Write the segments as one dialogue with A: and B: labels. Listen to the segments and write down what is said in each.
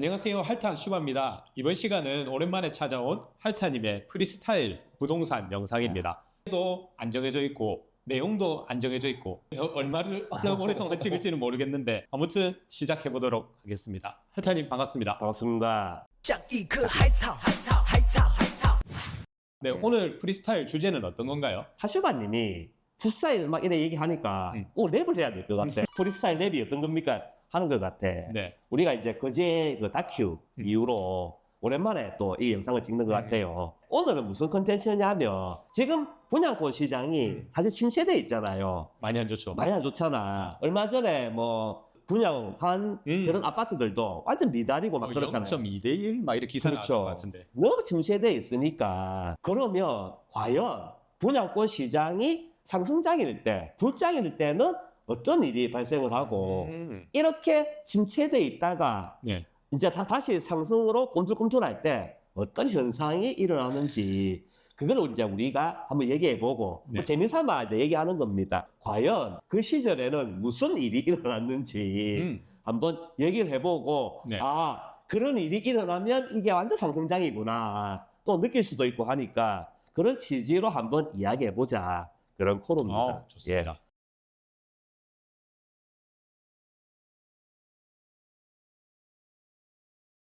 A: 안녕하세요. 할탄 슈바입니다. 이번 시간은 오랜만에 찾아온 할탄님의 프리스타일 부동산 영상입니다. 도 안 정해져 있고 내용도 안 정해져 있고 얼마를 오랫동안 찍을지는 모르겠는데 아무튼 시작해 보도록 하겠습니다. 할탄님 반갑습니다.
B: 반갑습니다.
A: 네, 오늘 프리스타일 주제는 어떤 건가요?
B: 하슈바님이 프리스타일 막 이래 얘기하니까 꼭 랩을 해야 될 것 같아. 프리스타일 랩이 어떤 겁니까? 하는 것 같아.
A: 네.
B: 우리가 이제 그제 그 다큐 이후로 오랜만에 또 이 영상을 찍는 것 같아요. 오늘은 무슨 컨텐츠냐면 지금 분양권 시장이 사실 침체돼 있잖아요.
A: 많이 안 좋죠.
B: 많이 안 좋잖아. 얼마 전에 뭐 분양한 그런 아파트들도 완전 미달이고 막 그렇잖아요.
A: 0.2대 1 막 이렇게 기사 나왔던 것 같은데.
B: 너무 침체돼 있으니까 그러면 과연 분양권 시장이 상승장일 때, 불장일 때는 어떤 일이 발생을 하고 이렇게 침체돼 있다가
A: 네.
B: 이제 다시 상승으로 꿈틀꿈틀할 때 어떤 현상이 일어나는지 그걸 이제 우리가 한번 얘기해보고
A: 네.
B: 뭐 재미삼아 이제 얘기하는 겁니다. 과연 그 시절에는 무슨 일이 일어났는지 한번 얘기를 해보고
A: 네.
B: 아 그런 일이 일어나면 이게 완전 상승장이구나 또 느낄 수도 있고 하니까 그런 취지로 한번 이야기해보자 그런 코너입니다.
A: 좋습니다.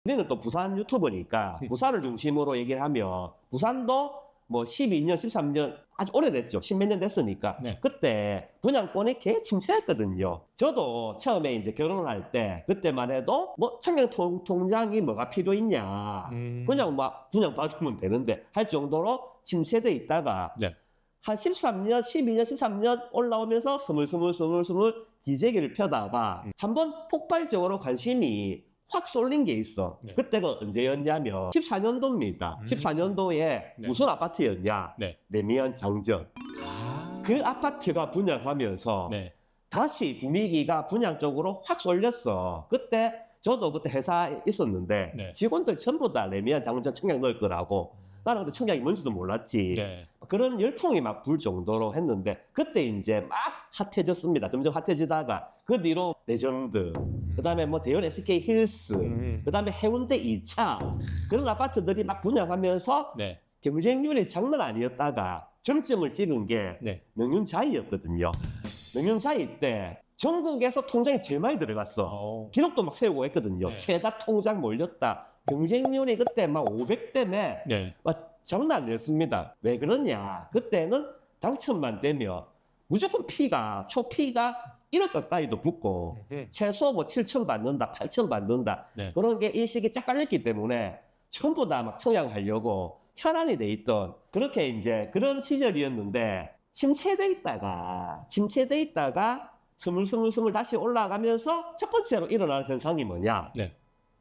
B: 우리는 또 부산 유튜버니까 부산을 중심으로 얘기를 하면 부산도 뭐 12년, 13년 아주 오래됐죠. 십몇 년 됐으니까.
A: 네.
B: 그때 분양권이 개 침체했거든요. 저도 처음에 이제 결혼을 할 때 그때만 해도 뭐 청약통장이 뭐가 필요 있냐. 그냥 막 분양 받으면 되는데 할 정도로 침체돼 있다가
A: 네.
B: 한 13년, 12년, 13년 올라오면서 스물스물 기재기를 펴다가 한번 폭발적으로 관심이 확 쏠린 게 있어.
A: 네.
B: 그때가 언제였냐면 14년도입니다. 14년도에
A: 네.
B: 무슨 아파트였냐?
A: 네.
B: 레미안 장전. 그 아파트가 분양하면서
A: 네.
B: 다시 분위기가 분양 쪽으로 확 쏠렸어. 그때 저도 그때 회사에 있었는데
A: 네.
B: 직원들 전부 다 레미안 장전 청약 넣을 거라고. 나는 그때 청약이 뭔지도 몰랐지.
A: 네.
B: 그런 열풍이 막 불 정도로 했는데 그때 이제 막 핫해졌습니다. 점점 핫해지다가 그 뒤로 레전드, 그다음에 뭐 대연 SK 힐스, 그다음에 해운대 2차 그런 아파트들이 막 분양하면서
A: 네.
B: 경쟁률이 장난 아니었다가 정점을 찍은 게
A: 네.
B: 명륜자이였거든요. 명륜자이 때 전국에서 통장이 제일 많이 들어갔어. 기록도 막 세우고 했거든요.
A: 네.
B: 최다 통장 몰렸다. 경쟁률이 그때 막 500대매
A: 네.
B: 장난 아니었습니다. 왜 그러냐? 그때는 당첨만 되면 무조건 초피가 1억 가까이도 붙고 최소 뭐 7천 받는다, 8천 받는다
A: 네.
B: 그런 게 인식이 쫙 깔렸기 때문에 전부 다 막 청약하려고 혈안이 돼 있던 그렇게 이제 그런 시절이었는데 침체돼 있다가 스물스물 다시 올라가면서 첫 번째로 일어나는 현상이 뭐냐?
A: 네.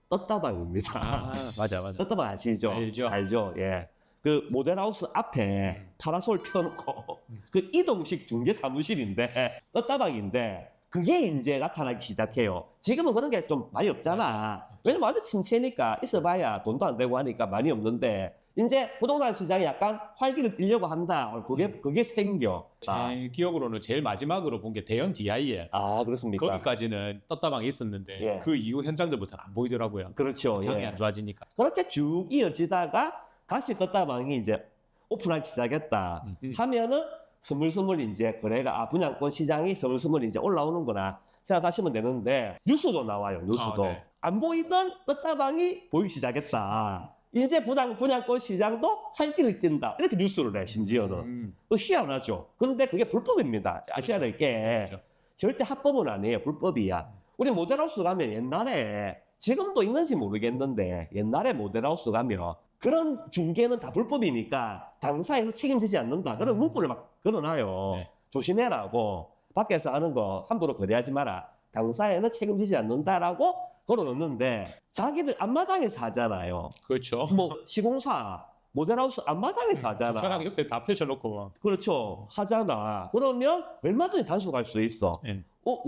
B: 떴다방입니다.
A: 맞아.
B: 떴다방 아시죠?
A: 알죠.
B: 예. 그 모델하우스 앞에 파라솔 펴놓고 그 이동식 중개 사무실인데 떴다방인데 그게 이제 나타나기 시작해요. 지금은 그런 게 좀 많이 없잖아. 왜냐면 완전 침체니까 있어봐야 돈도 안 되고 하니까 많이 없는데 이제 부동산 시장이 약간 활기를 띠려고 한다. 그게 생겨.
A: 제 기억으로는 제일 마지막으로 본 게 대연 DI에
B: 아 그렇습니까?
A: 거기까지는 떴다방이 있었는데
B: 예.
A: 그 이후 현장들부터는 안 보이더라고요.
B: 그렇죠.
A: 장이
B: 예.
A: 안 좋아지니까.
B: 그렇게 쭉 이어지다가 다시 떴다방이 이제 오픈하기 시작했다 하면은 스물스물 이제 거래가 분양권 시장이 스물스물 이제 올라오는구나 생각하시면 되는데 뉴스도 나와요. 뉴스도
A: 네.
B: 안 보이던 떴다방이 보이기 시작했다. 이제 분양권 시장도 활기를 띈다. 이렇게 뉴스를 내 심지어는 또 희한하죠. 그런데 그게 불법입니다. 아셔야 될 게
A: 그렇죠.
B: 절대 합법은 아니에요. 불법이야. 우리 모델하우스 가면 옛날에 지금도 있는지 모르겠는데 옛날에 모델하우스 가면 그런 중개는 다 불법이니까 당사에서 책임지지 않는다. 그런 문구를 막 걸어놔요.
A: 네.
B: 조심해라고. 밖에서 하는 거 함부로 거래하지 마라. 당사에는 책임지지 않는다라고 걸어놓는데 자기들 앞마당에서 하잖아요.
A: 그렇죠.
B: 뭐 시공사, 모델하우스 앞마당에서 하잖아.
A: 주차장 옆에 다 펼쳐놓고.
B: 그렇죠. 하잖아. 그러면 얼마든지 단속할 수 있어.
A: 네.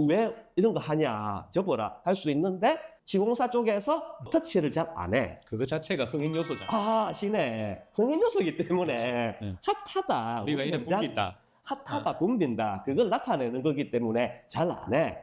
B: 왜 이런 거 하냐. 접어라. 할 수 있는데 시공사 쪽에서 터치를 잘 안 해.
A: 그거 자체가 흥행 요소잖아.
B: 아, 아시네. 성인 요소이기 때문에
A: 네.
B: 핫하다.
A: 우리가 이래 붐빈다.
B: 핫하다, 붐빈다. 그걸 나타내는 거기 때문에 잘 안 해.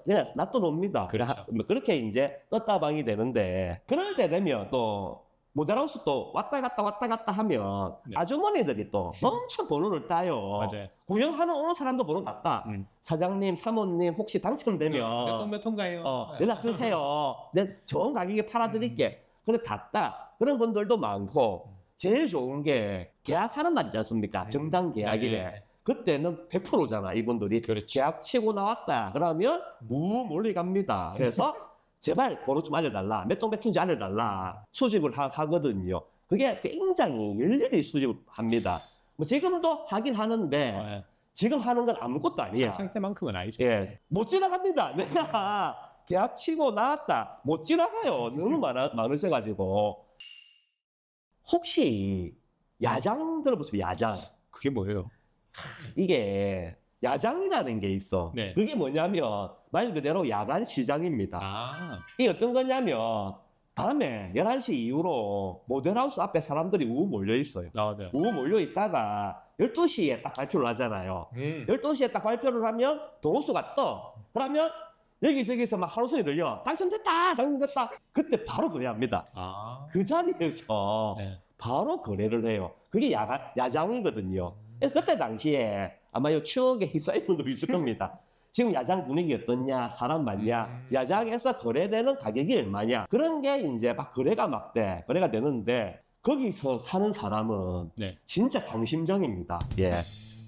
B: 그냥 놔둬놉니다.
A: 그렇죠.
B: 그렇게 이제 떴다방이 되는데 그럴 때 되면 또 모델하우스 또 왔다 갔다 하면
A: 네.
B: 아주머니들이 또 엄청 번호를 따요.
A: 맞아요.
B: 구경하는 어느 사람도 번호 땄다. 사장님, 사모님 혹시 당첨되면
A: 몇 통가요?
B: 연락 주세요. 내 좋은 가격에 팔아드릴게. 그래 땄다. 그런 분들도 많고 제일 좋은 게 계약하는 날 있지 않습니까? 정당 계약이래.
A: 네.
B: 그때는 100%잖아 이분들이.
A: 그렇죠.
B: 계약 치고 나왔다. 그러면 몰리 갑니다. 그래서 제발 번호 좀 알려달라. 몇 통인지 알려달라. 수집을 하거든요. 그게 굉장히 일일이 수집합니다. 뭐 지금도 하긴 하는데
A: 네.
B: 지금 하는 건 아무것도 아니야.
A: 상태만큼은 아니죠.
B: 예, 못 지나갑니다. 내가 계약 치고 나왔다. 못 지나가요. 너무 많으셔가지고. 혹시 야장 들어보세요. 야장.
A: 그게 뭐예요?
B: 이게 야장이라는 게 있어.
A: 네.
B: 그게 뭐냐면 말 그대로 야간 시장입니다.
A: 아,
B: 이게 어떤 거냐면 밤에 11시 이후로 모델하우스 앞에 사람들이 우 몰려 있어요.
A: 네.
B: 우 몰려 있다가 12시에 딱 발표를 하잖아요. 12시에 딱 발표를 하면 동호수가 떠. 그러면 여기저기서 막 하루송이 들려. 당첨됐다! 당첨됐다! 그때 바로 거래합니다.
A: 아,
B: 그 자리에서
A: 네.
B: 바로 거래를 해요. 그게 야장이거든요. 그래서 그때 당시에 아마 이 추억에 휩싸인 분들이 있을 겁니다. 지금 야장 분위기 어떻냐, 사람 많냐, 야장에서 거래되는 가격이 얼마냐, 그런 게 이제 막 거래가 되는데, 거기서 사는 사람은
A: 네.
B: 진짜 강심장입니다. 예.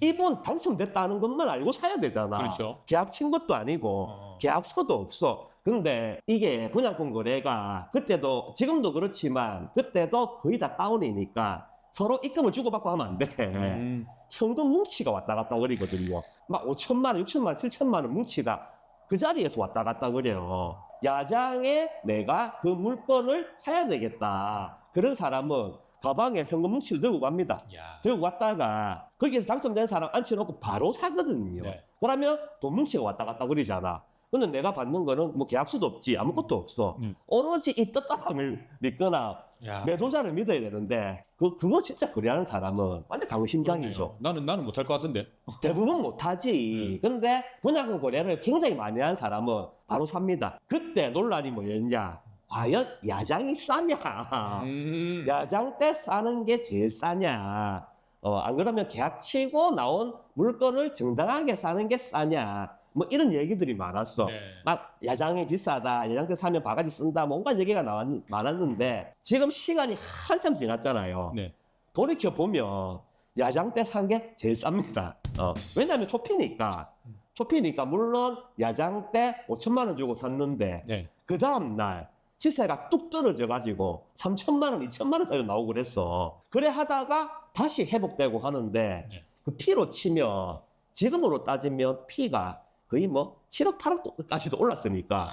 B: 이분 당첨됐다는 것만 알고 사야 되잖아.
A: 그렇죠.
B: 계약 친 것도 아니고, 계약서도 없어. 근데 이게 분양권 거래가 그때도, 지금도 그렇지만, 그때도 거의 다 다운이니까, 서로 입금을 주고받고 하면 안 돼. 현금 뭉치가 왔다 갔다 그러거든요. 막 5천만 원, 6천만 원, 7천만 원 뭉치가 그 자리에서 왔다 갔다 그래요. 야장에 내가 그 물건을 사야 되겠다. 그런 사람은 가방에 현금 뭉치를 들고 갑니다.
A: 야.
B: 들고 갔다가 거기에서 당첨된 사람 앉혀놓고 바로 사거든요.
A: 네.
B: 그러면 돈 뭉치가 왔다 갔다 그러잖아. 근데 내가 받는 거는 뭐 계약서도 없지, 아무것도 없어. 오로지 이 떴다방을 믿거나
A: 야.
B: 매도자를 믿어야 되는데 그거 진짜 거래하는 사람은 완전 강심장이죠.
A: 나는 못할 것 같은데.
B: 대부분 못하지. 근데 분양권 거래를 굉장히 많이 한 사람은 바로 삽니다. 그때 논란이 뭐였냐? 과연 야장이 싸냐? 야장 때 사는 게 제일 싸냐? 안 그러면 계약 치고 나온 물건을 정당하게 사는 게 싸냐? 뭐 이런 얘기들이 많았어.
A: 네.
B: 막 야장이 비싸다, 야장 때 사면 바가지 쓴다, 뭐 온갖 얘기가 많았는데 지금 시간이 한참 지났잖아요.
A: 네.
B: 돌이켜 보면 야장 때 산 게 제일 쌉니다. 왜냐하면 초피니까 물론 야장 때 5천만 원 주고 샀는데
A: 네.
B: 그 다음 날 시세가 뚝 떨어져 가지고 3천만 원, 2천만 원짜리 나오고 그랬어. 그래 하다가 다시 회복되고 하는데
A: 네.
B: 그 피로 치면 지금으로 따지면 피가 거의 뭐 7억, 8억까지도 올랐으니까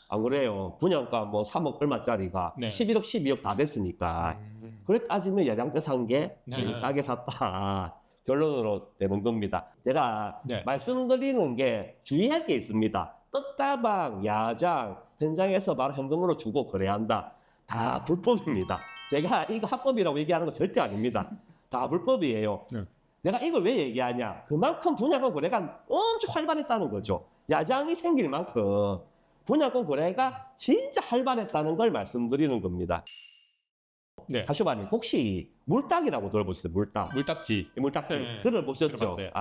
B: 안 그래요? 분양가 뭐 3억 얼마짜리가
A: 네.
B: 11억, 12억 다 됐으니까 그래 따지면 야장 때 산 게 제일
A: 네.
B: 싸게 샀다. 결론으로 되는 겁니다. 제가
A: 네.
B: 말씀드리는 게 주의할 게 있습니다. 떴다방, 야장, 현장에서 바로 현금으로 주고 거래한다. 다 불법입니다. 제가 이거 합법이라고 얘기하는 거 절대 아닙니다. 다 불법이에요.
A: 네.
B: 내가 이걸 왜 얘기하냐? 그만큼 분양권 거래가 엄청 활발했다는 거죠. 야장이 생길 만큼 분양권 거래가 진짜 활발했다는 걸 말씀드리는 겁니다.
A: 네.
B: 가쇼바님 혹시 물딱이라고 들어보셨어요? 물딱.
A: 물딱지.
B: 물딱지
A: 네.
B: 들어보셨죠?
A: 들어봤어요.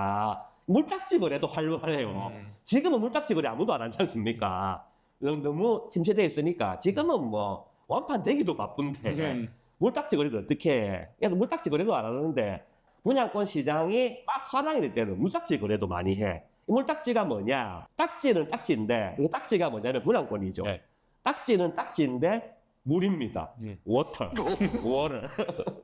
B: 물딱지 거래도 활발해요. 지금은 물딱지 거래 아무도 안 하지 않습니까? 너무 침체되어 있으니까 지금은 뭐 완판 되기도 바쁜데 물딱지 거래를 어떻게 해? 그래서 물딱지 거래도 안 하는데 분양권 시장이 막 화랑이 될 때는 물딱지 거래도 많이 해. 이 물딱지가 뭐냐? 딱지는 딱지인데 이 딱지가 뭐냐면 분양권이죠.
A: 네.
B: 딱지는 딱지인데 물입니다. 워터.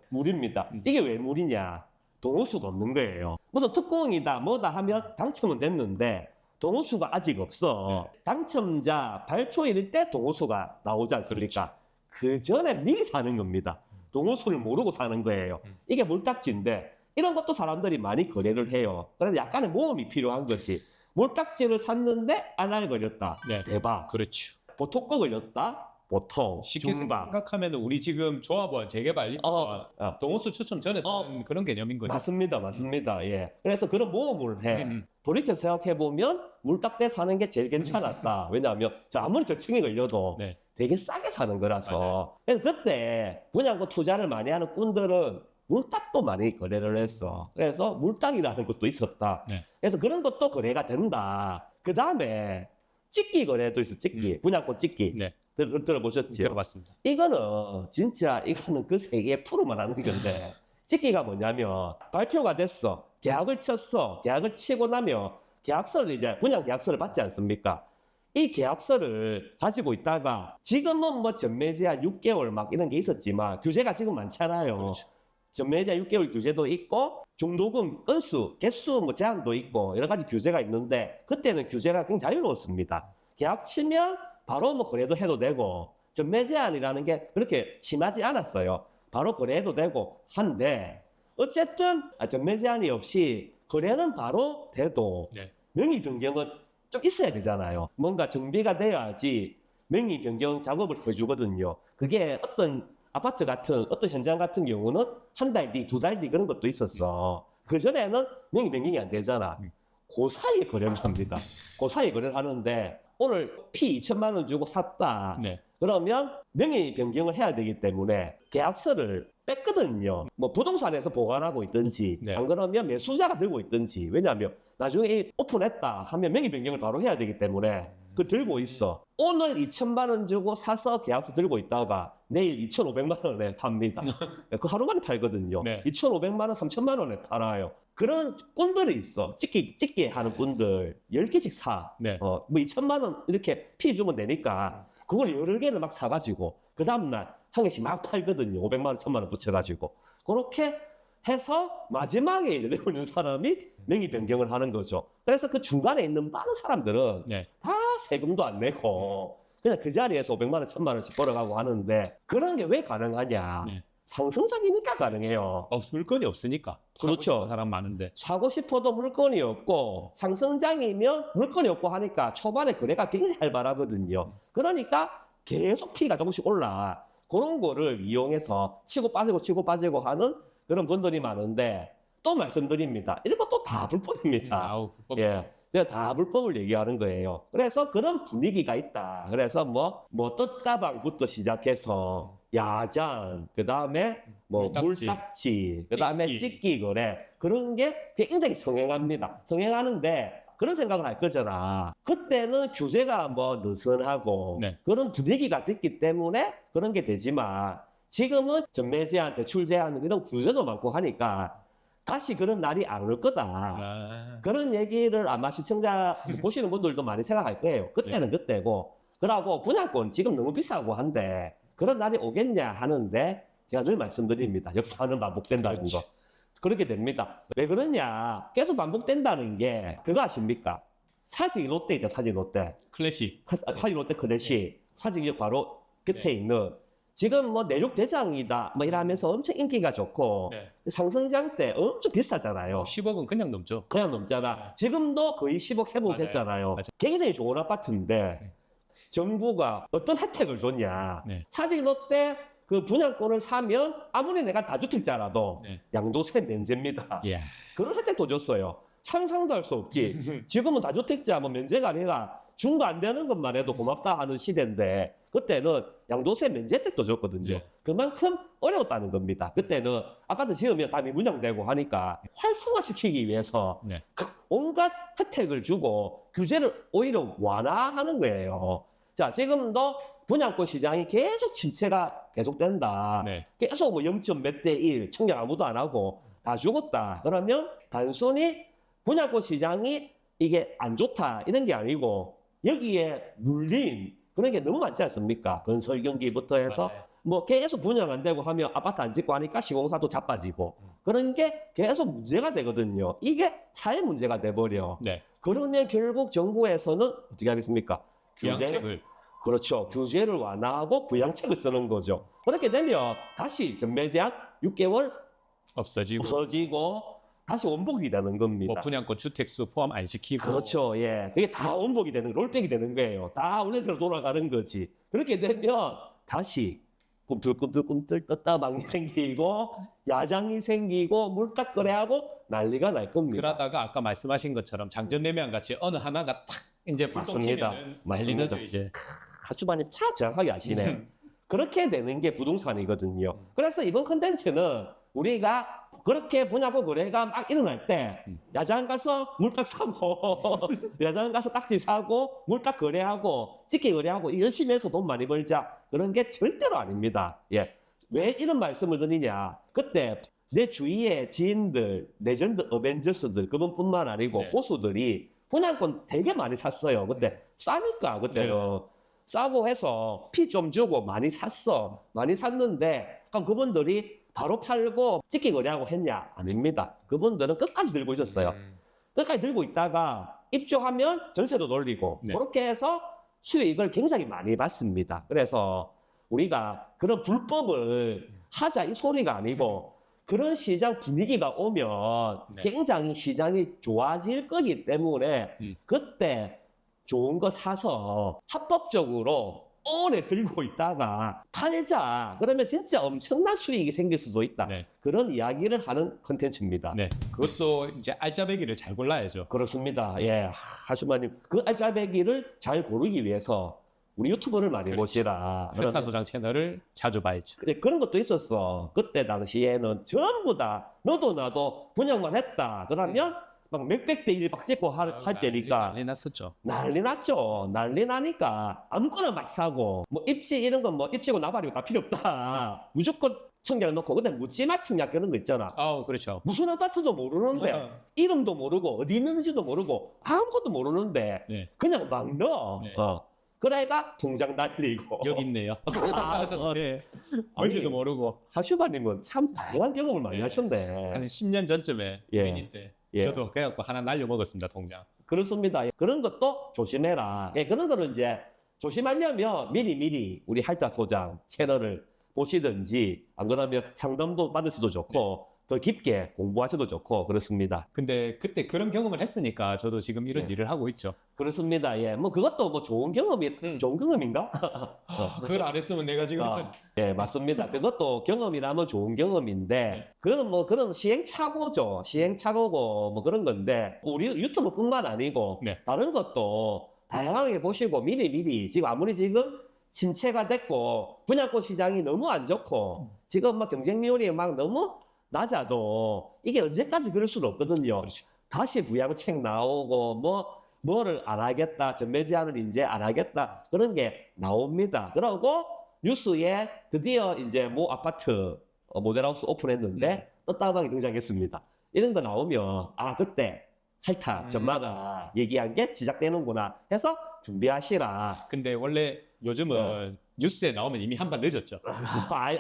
B: 물입니다. 이게 왜 물이냐? 동호수가 없는 거예요. 무슨 특공이다 뭐다 하면 당첨은 됐는데 동호수가 아직 없어. 당첨자 발표일 때 동호수가 나오지 않습니까? 그 전에 미리 사는 겁니다. 동호수를 모르고 사는 거예요. 이게 물딱지인데 이런 것도 사람들이 많이 거래를 해요. 그래서 약간의 모험이 필요한 거지. 물딱지를 샀는데 안 알거렸다.
A: 네.
B: 대박.
A: 그렇죠.
B: 보톡거 걸렸다. 보통
A: 쉽게
B: 중반.
A: 생각하면 우리 지금 조합원, 재개발, 동호수 추첨 전에 쓰는 그런 개념인 거죠.
B: 맞습니다, 맞습니다. 예. 그래서 그런 모험을 해. 돌이켜 생각해 보면 물딱대 사는 게 제일 괜찮았다. 왜냐하면 아무리 저층에 걸려도
A: 네.
B: 되게 싸게 사는 거라서.
A: 맞아요.
B: 그래서 그때 분양권 투자를 많이 하는 꾼들은 물딱도 많이 거래를 했어. 그래서 물딱이라는 것도 있었다.
A: 네.
B: 그래서 그런 것도 거래가 된다. 그 다음에 찍기 거래도 있어. 찍기. 분양권 찍기.
A: 네.
B: 들어보셨죠?
A: 들어봤습니다.
B: 이거는 진짜 이거는 그 세계의 프로만 하는 건데 찍기가 뭐냐면 발표가 됐어. 계약을 쳤어. 계약을 치고 나면 계약서를 이제 분양 계약서를 받지 않습니까? 이 계약서를 가지고 있다가 지금은 뭐 전매 제한 6개월 막 이런 게 있었지만 규제가 지금 많잖아요.
A: 그렇죠.
B: 전매 제한 6개월 규제도 있고 중도금 건수, 개수 뭐 제한도 있고 여러 가지 규제가 있는데 그때는 규제가 굉장히 자유로웠습니다. 계약 치면 바로 뭐 거래도 해도 되고 전매 제한이라는 게 그렇게 심하지 않았어요. 바로 거래해도 되고 한데 어쨌든 전매 제한이 없이 거래는 바로 돼도
A: 네.
B: 명의 변경은 좀 있어야 되잖아요. 뭔가 정비가 돼야지 명의 변경 작업을 해주거든요. 그게 어떤 아파트 같은 어떤 현장 같은 경우는 한 달 뒤, 두 달 뒤 그런 것도 있었어. 그 전에는 명의 변경이 안 되잖아. 그 사이에 거래를 합니다. 그 사이에 거래를 하는데 오늘 피 2천만 원 주고 샀다.
A: 네.
B: 그러면 명의 변경을 해야 되기 때문에 계약서를 뺐거든요. 뭐 부동산에서 보관하고 있든지
A: 네.
B: 안 그러면 매수자가 들고 있든지 왜냐하면 나중에 오픈했다 하면 명의 변경을 바로 해야 되기 때문에 그 들고 있어. 오늘 2천만 원 주고 사서 계약서 들고 있다가 내일 2,500만 원에 팝니다. 그 하루 만에 팔거든요.
A: 네.
B: 2,500만 원, 3천만 원에 팔아요. 그런 꾼들이 있어. 찍기 하는 꾼들 10개씩 사.
A: 네.
B: 뭐 2천만 원 이렇게 피 주면 되니까 그걸 여러 개를 막 사가지고 그 다음날 한 개씩 막 팔거든요. 500만 원, 1,000만 원 붙여가지고 그렇게 해서 마지막에 이제 내오는 사람이 명의 변경을 하는 거죠. 그래서 그 중간에 있는 많은 사람들은
A: 네.
B: 다 세금도 안 내고 그냥 그 자리에서 500만 원, 1,000만 원씩 벌어가고 하는데 그런 게 왜 가능하냐?
A: 네.
B: 상승장이니까 가능해요.
A: 물건이 없으니까.
B: 그렇죠.
A: 사고 싶은 사람 많은데.
B: 사고 싶어도 물건이 없고 상승장이면 물건이 없고 하니까 초반에 거래가 굉장히 활발하거든요. 그러니까 계속 피가 조금씩 올라. 그런 거를 이용해서 치고 빠지고 하는 그런 분들이 많은데 또 말씀드립니다. 이런 것도 다 불법입니다.
A: 아우, 불법.
B: 예. 제가 다 불법을 얘기하는 거예요. 그래서 그런 분위기가 있다. 그래서 뭐 떴다방부터 시작해서 야장, 그 다음에 뭐
A: 물딱지,
B: 물딱지, 그 다음에 찍기 거래 그런 게 굉장히 성행합니다. 성행하는데 그런 생각을 할 거잖아. 그때는 규제가 뭐 느슨하고
A: 네.
B: 그런 분위기가 됐기 때문에 그런 게 되지만 지금은 전매 제한, 대출 제한 이런 규제도 많고 하니까 다시 그런 날이 안 올 거다.
A: 아,
B: 그런 얘기를 아마 시청자 보시는 분들도 많이 생각할 거예요. 그때는 그때고. 그러고 분양권 지금 너무 비싸고 한데 그런 날이 오겠냐 하는데 제가 늘 말씀드립니다. 역사는 반복된다는
A: 그렇지.
B: 거. 그렇게 됩니다. 왜 그러냐? 계속 반복된다는 게 그거 아십니까? 사직 롯데 있죠. 사직 롯데.
A: 클래식.
B: 사직 롯데 클래식. 사직역 바로 끝에
A: 네.
B: 있는 지금 뭐 내륙 대장이다 뭐 이러면서 엄청 인기가 좋고
A: 네.
B: 상승장 때 엄청 비싸잖아요.
A: 10억은 그냥 넘죠.
B: 그냥 넘잖아.
A: 네.
B: 지금도 거의 10억 회복했잖아요.
A: 맞아요.
B: 굉장히 좋은 아파트인데
A: 네.
B: 정부가 어떤 혜택을 줬냐.
A: 네.
B: 사직 롯데 그 분양권을 사면 아무리 내가 다주택자라도
A: 네.
B: 양도세 면제입니다.
A: 예.
B: 그런 혜택도 줬어요. 상상도 할 수 없지. 지금은 다주택자 뭐 면제가 아니라 중도 안 되는 것만 해도 고맙다 하는 시대인데 그때는 양도세 면제 혜택도 줬거든요.
A: 네.
B: 그만큼 어려웠다는 겁니다. 그때는 아파트 지으면 다 미분양되고 하니까 활성화시키기 위해서
A: 네.
B: 온갖 혜택을 주고 규제를 오히려 완화하는 거예요. 자, 지금도 분양권 시장이 계속 침체가 계속된다.
A: 네.
B: 계속 뭐 0. 몇 대 1, 청약 아무도 안 하고 다 죽었다. 그러면 단순히 분양권 시장이 이게 안 좋다 이런 게 아니고 여기에 물린 그런 게 너무 많지 않습니까? 건설 경기부터 해서
A: 맞아요.
B: 뭐 계속 분양 안 되고 하면 아파트 안 짓고 하니까 시공사도 자빠지고 그런 게 계속 문제가 되거든요. 이게 사회 문제가 돼버려.
A: 네.
B: 그러면 결국 정부에서는 어떻게 하겠습니까?
A: 규제를.
B: 그렇죠. 규제를 완화하고 부양책을 쓰는 거죠. 그렇게 되면 다시 전매 제한 6개월
A: 없어지고.
B: 없어지고 다시 원복이 되는 겁니다.
A: 뭐 분양권 주택수 포함 안 시키고.
B: 그렇죠. 예. 그게 다 원복이 되는, 롤백이 되는 거예요. 다 원래대로 돌아가는 거지. 그렇게 되면 다시 꿈틀꿈틀 떴다방이 생기고, 야장이 생기고, 물딱거래하고 난리가 날 겁니다.
A: 그러다가 아까 말씀하신 것처럼 장전매매랑 같이 어느 하나가 탁 이제
B: 맞습니다.
A: 불똥 튀면은
B: 맞습니다.
A: 난리는 이제.
B: 가수반님 참 정확하게 아시네. 그렇게 되는 게 부동산이거든요. 그래서 이번 컨텐츠는 우리가 그렇게 분양권 거래가 막 일어날 때 야장 가서 물딱 사고 야장 가서 딱지 사고 물딱 거래하고 찍기 거래하고 열심히 해서 돈 많이 벌자 그런 게 절대로 아닙니다. 예. 왜 이런 말씀을 드리냐? 그때 내 주위의 지인들, 레전드 어벤져스들 그분뿐만 아니고
A: 네.
B: 고수들이 분양권 되게 많이 샀어요. 그때 싸니까 그때는. 싸고 해서 피 좀 주고 많이 샀어. 많이 샀는데 그럼 그분들이 바로 팔고 찍기 거래하고 했냐? 아닙니다. 그분들은 끝까지 들고 있었어요. 끝까지 들고 있다가 입주하면 전세도 돌리고
A: 네.
B: 그렇게 해서 수익을 굉장히 많이 받습니다. 그래서 우리가 그런 불법을 하자 이 소리가 아니고 그런 시장 분위기가 오면
A: 네.
B: 굉장히 시장이 좋아질 거기 때문에 그때 좋은 거 사서 합법적으로 오래 들고 있다가 팔자. 그러면 진짜 엄청난 수익이 생길 수도 있다.
A: 네.
B: 그런 이야기를 하는 컨텐츠입니다.
A: 네. 그것도 이제 알짜배기를 잘 골라야죠.
B: 그렇습니다. 예, 하수마님 그 알짜배기를 잘 고르기 위해서 우리 유튜브를 많이
A: 그렇지.
B: 보시라.
A: 헬타 소장 채널을 자주 봐야죠.
B: 근데 그런 것도 있었어. 그때 당시에는 전부 다 너도 나도 분양만 했다. 그러면 막 몇백 대 1 막 찍고 할 때니까
A: 난리 났었죠.
B: 난리 났죠. 난리 나니까 아무거나 막 사고 뭐 입지 이런 건 뭐 입지고 나발이고 다 필요 없다. 무조건 청약 넣고 근데 묻지마 청약 그런 거 있잖아.
A: 아우 그렇죠.
B: 무슨 아파트도 모르는데 이름도 모르고 어디 있는지도 모르고 아무것도 모르는데
A: 네.
B: 그냥 막 넣어.
A: 네.
B: 그래가 통장 날리고
A: 여기 있네요. 네. 뭔지도 모르고
B: 하슈바님은 참 다양한 경험을 많이
A: 네.
B: 하셨네.
A: 한 10년 전쯤에
B: 예.
A: 주민이 때
B: 예.
A: 저도 그래갖고 하나 날려 먹었습니다 통장.
B: 그렇습니다. 그런 것도 조심해라. 예, 그런 거를 이제 조심하려면 미리미리 우리 할자 소장 채널을 보시든지 안 그러면 상담도 받으셔도 좋고 더 깊게 공부하셔도 좋고 그렇습니다.
A: 근데 그때 그런 경험을 했으니까 저도 지금 이런
B: 예.
A: 일을 하고 있죠.
B: 그렇습니다. 예, 뭐 그것도 뭐 좋은 좋은 경험인가?
A: 그걸 안 했으면 내가 지금
B: 예, 맞습니다. 그것도 경험이라면 좋은 경험인데, 그건 뭐 그런 시행착오죠. 시행착오고 뭐 그런 건데, 우리 유튜브뿐만 아니고
A: 네.
B: 다른 것도 다양하게 보시고 미리미리 지금 아무리 지금 침체가 됐고 분양권 시장이 너무 안 좋고 지금 막 경쟁률이 막 너무 낮아도 이게 언제까지 그럴 수는 없거든요.
A: 그렇죠.
B: 다시 부양책 나오고 뭐를 안 하겠다, 전매 제한을 이제 안 하겠다 그런 게 나옵니다. 그러고 뉴스에 드디어 이제 모 아파트 모델하우스 오픈했는데 떴다방이 등장했습니다. 이런 거 나오면 아 그때 할타 전마가 얘기한 게 시작되는구나 해서 준비하시라.
A: 근데 원래 요즘은 뉴스에 나오면 이미 한 발 늦었죠.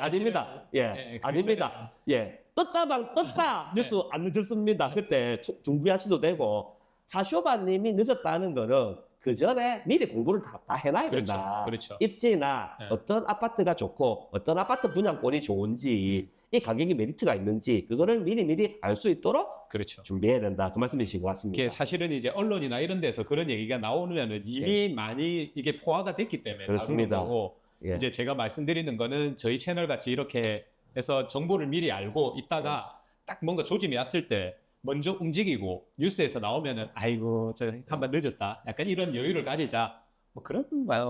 B: 아닙니다. 예,
A: 예,
B: 아닙니다. 예, 떴다 뉴스 안 늦었습니다. 그때 준비하셔도 되고 하쇼바님이 늦었다는 거는 그 전에 미리 공부를 다 해놔야 된다.
A: 그렇죠.
B: 입지나
A: 네.
B: 어떤 아파트가 좋고 어떤 아파트 분양권이 좋은지 이 가격이 메리트가 있는지 그거를 미리 알 수 있도록
A: 그렇죠.
B: 준비해야 된다. 그 말씀이신 것 같습니다.
A: 이게 사실은 이제 언론이나 이런 데서 그런 얘기가 나오면은 이미 많이 이게 포화가 됐기 때문에
B: 그렇습니다.
A: 다루는 거고
B: 예.
A: 이제 제가 말씀드리는 거는 저희 채널 같이 이렇게 해서 정보를 미리 알고 있다가 딱 뭔가 조짐이 왔을 때 먼저 움직이고 뉴스에서 나오면은 아이고 저 한 번 늦었다 약간 이런 여유를 가지자 뭐 그런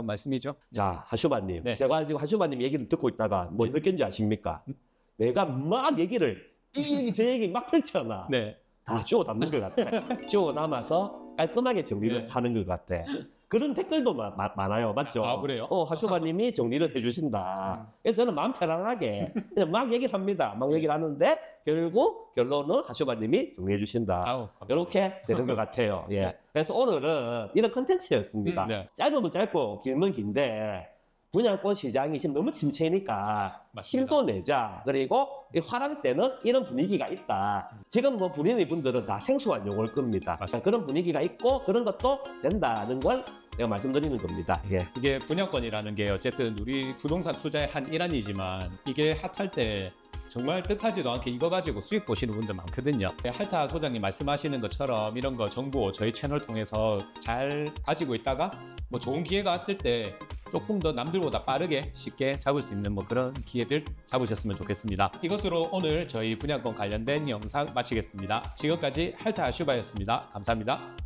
A: 말씀이죠.
B: 자, 하슈바님.
A: 네.
B: 제가 지금 하슈바님 얘기를 듣고 있다가 뭐 느꼈는지 아십니까? 내가 막 얘기를 이 얘기 저 얘기 막 펼쳐놔.
A: 네.
B: 다 주워 담는 것 같아. 주워 담아서 깔끔하게 정리를
A: 네.
B: 하는 것 같아. 그런 댓글도 많아요. 맞죠?
A: 아, 그래요?
B: 하쇼바님이 정리를 해주신다. 그래서 저는 마음 편안하게 그냥 막 얘기를 합니다. 막 얘기를 하는데 결국 결론은 하쇼바님이 정리해 주신다.
A: 아우,
B: 이렇게 되는 것 같아요. 예. 그래서 오늘은 이런 컨텐츠였습니다.
A: 네.
B: 짧으면 짧고 길면 긴데 분양권 시장이 지금 너무 침체니까
A: 맞습니다.
B: 힘도 내자. 그리고 이 화날 때는 이런 분위기가 있다. 지금 뭐 부리는 분들은 다 생소한 용어일 겁니다.
A: 맞습니다.
B: 그런 분위기가 있고 그런 것도 된다는 걸 내가 말씀드리는 겁니다. 예.
A: 이게 분양권이라는 게 어쨌든 우리 부동산 투자의 한 일환이지만 이게 핫할 때 정말 뜻하지도 않게 이거 가지고 수익 보시는 분들 많거든요. 할타 소장님 말씀하시는 것처럼 이런 거 정보 저희 채널 통해서 잘 가지고 있다가 뭐 좋은 기회가 왔을 때 조금 더 남들보다 빠르게 쉽게 잡을 수 있는 뭐 그런 기회들 잡으셨으면 좋겠습니다. 이것으로 오늘 저희 분양권 관련된 영상 마치겠습니다. 지금까지 할타 슈바였습니다. 감사합니다.